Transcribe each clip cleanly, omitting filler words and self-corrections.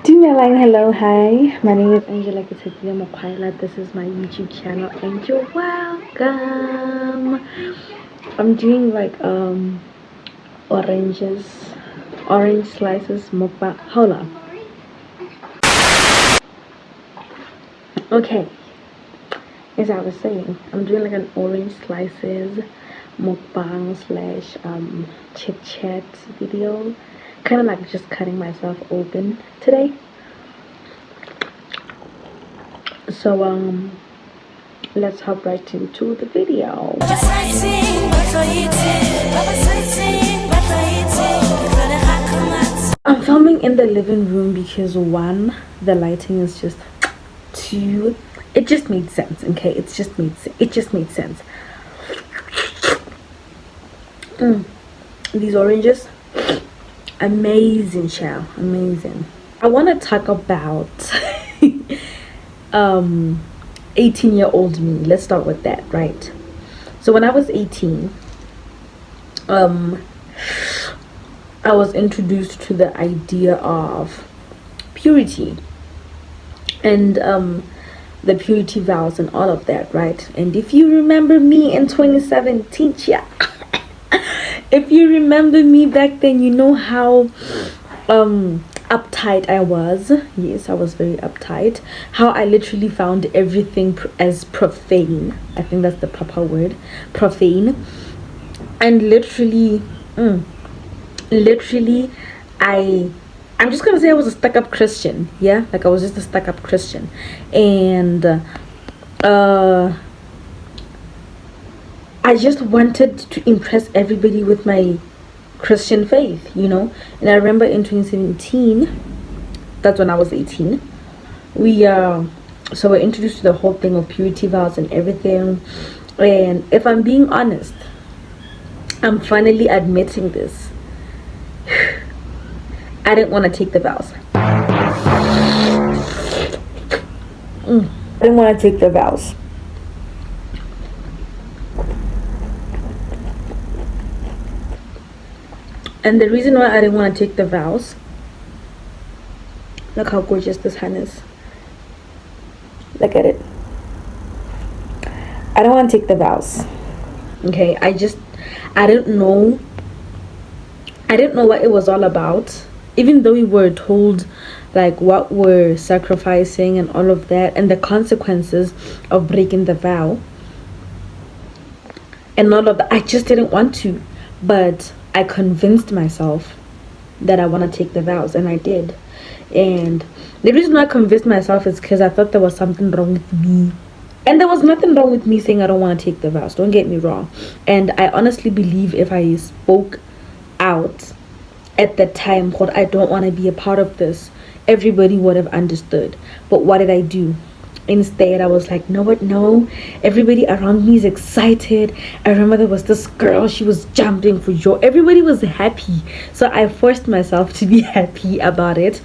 Dumelang, hello, hi. My name is Angela Ketshepile Mokgwaela. This is my YouTube channel, and you're welcome. I'm doing like oranges, orange slices mukbang. Hold on. Okay, as I was saying, I'm doing like an orange slices mukbang slash chit chat video. Kind of like just cutting myself open today. So let's hop right into the video. I'm filming in the living room because one, the lighting is just too, it just made sense. Okay, it just made sense. These oranges, amazing, child, amazing. I want to talk about 18-year-old me. Let's start with that, right? So when I was 18, I was introduced to the idea of purity and the purity vows and all of that, right? And if you remember me in 2017, yeah, if you remember me back then, you know how uptight I was. Yes, I was very uptight. How I literally found everything as profane. I think that's the proper word, profane. And literally I'm just gonna say I was a stuck-up Christian. Yeah, like I was just a stuck-up Christian. And I just wanted to impress everybody with my Christian faith, you know. And I remember in 2017, that's when I was 18, we were introduced to the whole thing of purity vows and everything. And if I'm being honest, I'm finally admitting this. I didn't want to take the vows. I didn't want to take the vows. And the reason why I didn't want to take the vows, look how gorgeous this hen is. Look at it. I don't want to take the vows. Okay, I didn't know what it was all about. Even though we were told like what we're sacrificing and all of that and the consequences of breaking the vow and all of that, I just didn't want to. But I convinced myself that I want to take the vows, and I did. And the reason why I convinced myself is because I thought there was something wrong with me. And there was nothing wrong with me saying I don't want to take the vows, don't get me wrong. And I honestly believe if I spoke out at the time what I don't want to be a part of this, everybody would have understood. But what did I do? Instead, I was like, no, everybody around me is excited. I remember there was this girl, she was jumping for joy, everybody was happy, so I forced myself to be happy about it.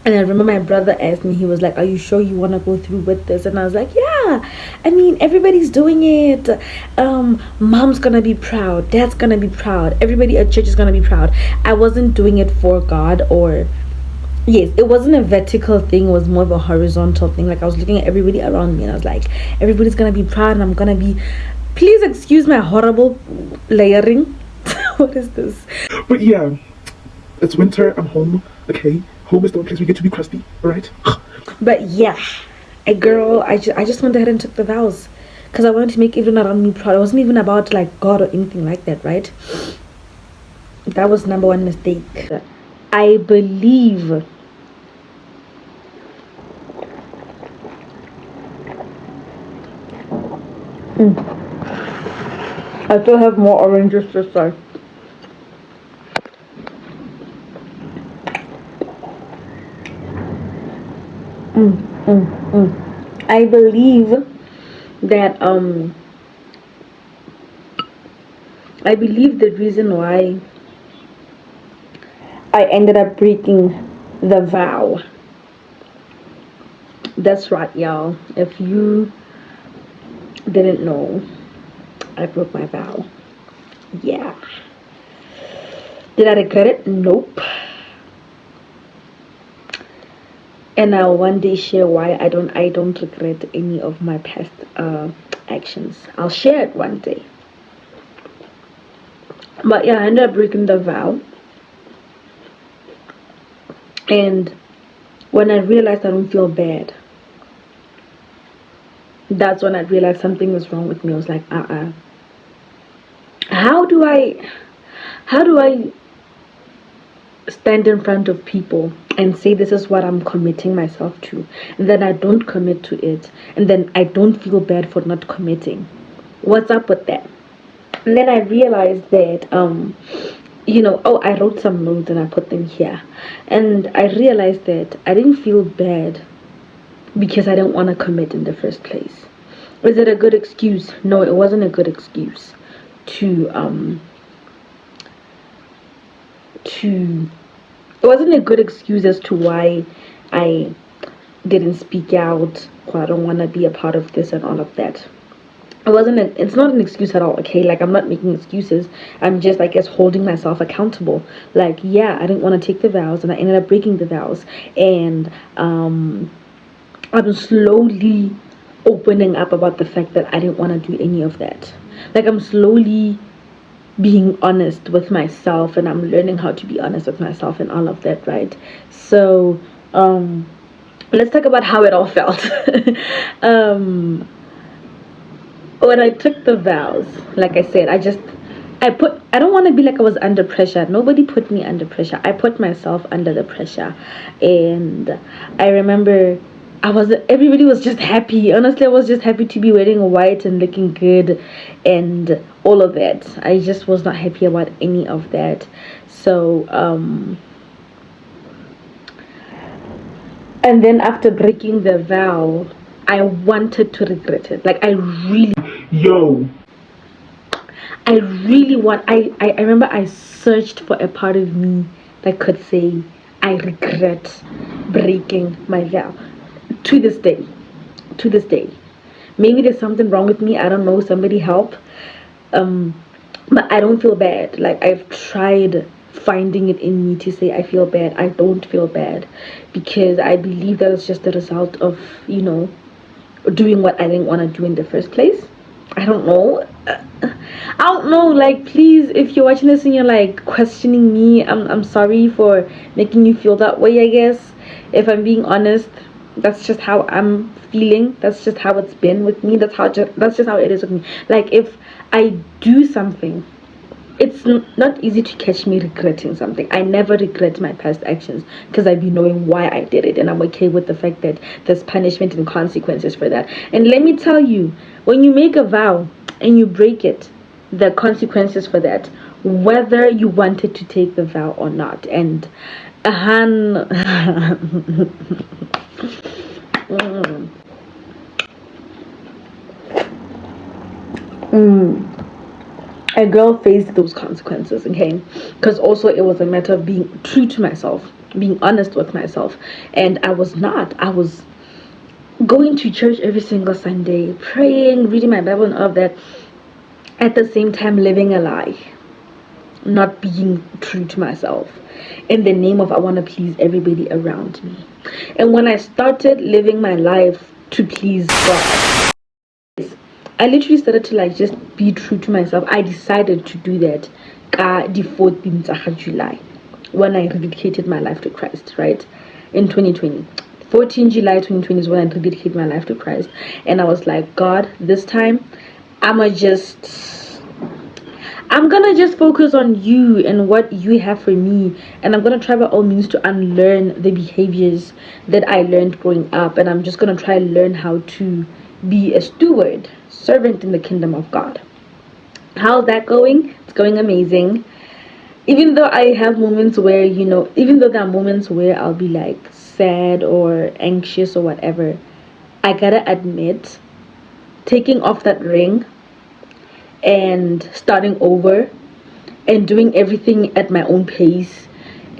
And I remember my brother asked me, he was like, are you sure you want to go through with this? And I was like, yeah, I mean, everybody's doing it. Mom's gonna be proud, dad's gonna be proud, everybody at church is gonna be proud. I wasn't doing it for God, or yes, it wasn't a vertical thing, it was more of a horizontal thing. Like I was looking at everybody around me and I was like, everybody's gonna be proud and I'm gonna be, please excuse my horrible layering. What is this? But yeah, it's winter, I'm home, okay? Home is the one place we get to be crusty, alright? But yeah, I just went ahead and took the vows because I wanted to make everyone around me proud. It wasn't even about like God or anything like that, right? That was number one mistake. I believe I still have more oranges this side. I believe that I believe the reason why I ended up breaking the vow. That's right, y'all. If you didn't know, I broke my vow. Yeah. Did I regret it? Nope. and I'll one day share why I don't regret any of my past actions. I'll share it one day. But yeah, I ended up breaking the vow, and when I realized I don't feel bad, that's when I realized something was wrong with me. I was like, how do I stand in front of people and say this is what I'm committing myself to, and then I don't commit to it, and then I don't feel bad for not committing? What's up with that? And then I realized that I wrote some notes and I put them here, and I realized that I didn't feel bad because I didn't want to commit in the first place. Is it a good excuse? No, it wasn't a good excuse to it wasn't a good excuse as to why I didn't speak out, or I don't want to be a part of this and all of that. It's not an excuse at all, okay? Like, I'm not making excuses. I'm just, I guess, holding myself accountable. Like, yeah, I didn't want to take the vows, and I ended up breaking the vows. And I'm slowly opening up about the fact that I didn't want to do any of that. Like, I'm slowly being honest with myself, and I'm learning how to be honest with myself and all of that, right? So let's talk about how it all felt. When I took the vows, like I said, I don't want to be like I was under pressure. Nobody put me under pressure. I put myself under the pressure. And I remember everybody was just happy. Honestly, I was just happy to be wearing white and looking good and all of that. I just was not happy about any of that. So and then after breaking the vow, I wanted to regret it. Like, Yo. I really want I remember I searched for a part of me that could say I regret breaking my vow. To this day. To this day. Maybe there's something wrong with me. I don't know. Somebody help. But I don't feel bad. Like, I've tried finding it in me to say I feel bad. I don't feel bad, because I believe that it's just the result of, doing what I didn't want to do in the first place. I don't know. I don't know. Like, please, if you're watching this and you're like questioning me, I'm sorry for making you feel that way. I guess, if I'm being honest, that's just how I'm feeling. That's just how it's been with me. That's just how it is with me. Like, if I do something, it's not easy to catch me regretting something. I never regret my past actions because I've been knowing why I did it, and I'm okay with the fact that there's punishment and consequences for that. And let me tell you, when you make a vow and you break it, the consequences for that, whether you wanted to take the vow or not. And a girl faced those consequences, okay? Because also it was a matter of being true to myself, being honest with myself, and I was not. I was going to church every single Sunday, praying, reading my Bible and all of that, at the same time living a lie, not being true to myself, in the name of I want to please everybody around me. And when I started living my life to please God, I literally started to like just be true to myself. I decided to do that the 14th of July, when I rededicated my life to Christ, right? In 2020. 14 July 2020 is when I rededicated my life to Christ. And I was like, God, this time I'm gonna just focus on you and what you have for me, and I'm gonna try by all means to unlearn the behaviors that I learned growing up, and I'm just gonna try to learn how to be a servant in the kingdom of God. How's that going? It's going amazing. Even though I have moments where, even though there are moments where I'll be like sad or anxious or whatever, I gotta admit, taking off that ring and starting over and doing everything at my own pace,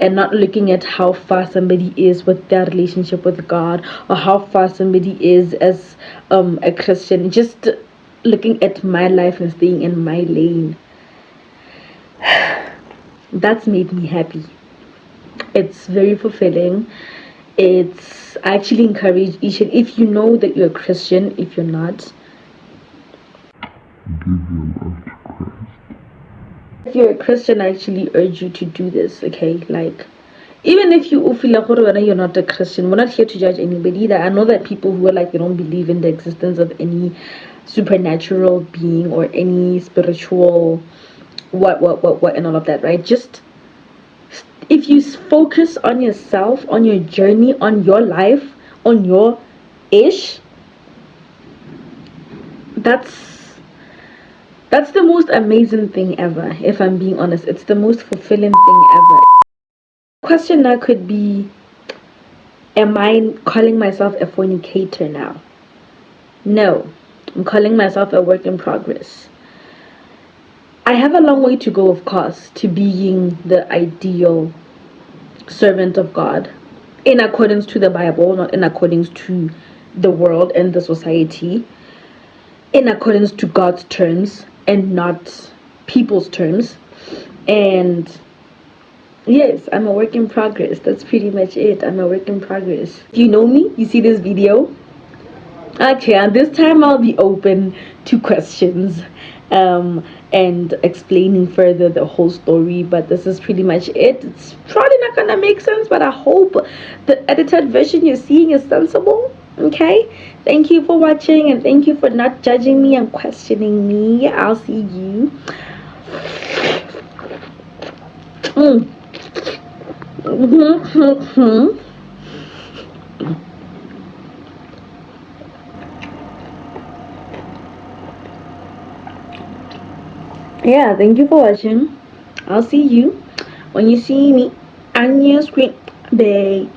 and not looking at how far somebody is with their relationship with God, or how far somebody is as a Christian, just looking at my life and staying in my lane, that's made me happy. It's very fulfilling, I actually encourage each and if you know that you're a Christian, if you're not, give your life to Christ. if you're a Christian, I actually urge you to do this, okay? Like, even if you feel like you're not a Christian, we're not here to judge anybody either. I know that people who are like, they don't believe in the existence of any supernatural being or any spiritual what, and all of that, right? Just if you focus on yourself, on your journey, on your life, on your ish, that's the most amazing thing ever. If I'm being honest, it's the most fulfilling thing ever. Question now could be, am I calling myself a fornicator now? No, I'm calling myself a work in progress. I have a long way to go, of course, to being the ideal servant of God in accordance to the Bible, not in accordance to the world and the society, in accordance to God's terms and not people's terms. And yes, I'm a work in progress. That's pretty much it. I'm a work in progress. If you know me, you see this video. Okay, and this time I'll be open to questions and explaining further the whole story, but this is pretty much it. It's probably not gonna make sense, but I hope the edited version you're seeing is sensible. Okay, thank you for watching and thank you for not judging me and questioning me. I'll see you. Yeah, thank you for watching. I'll see you when you see me on your screen, baby.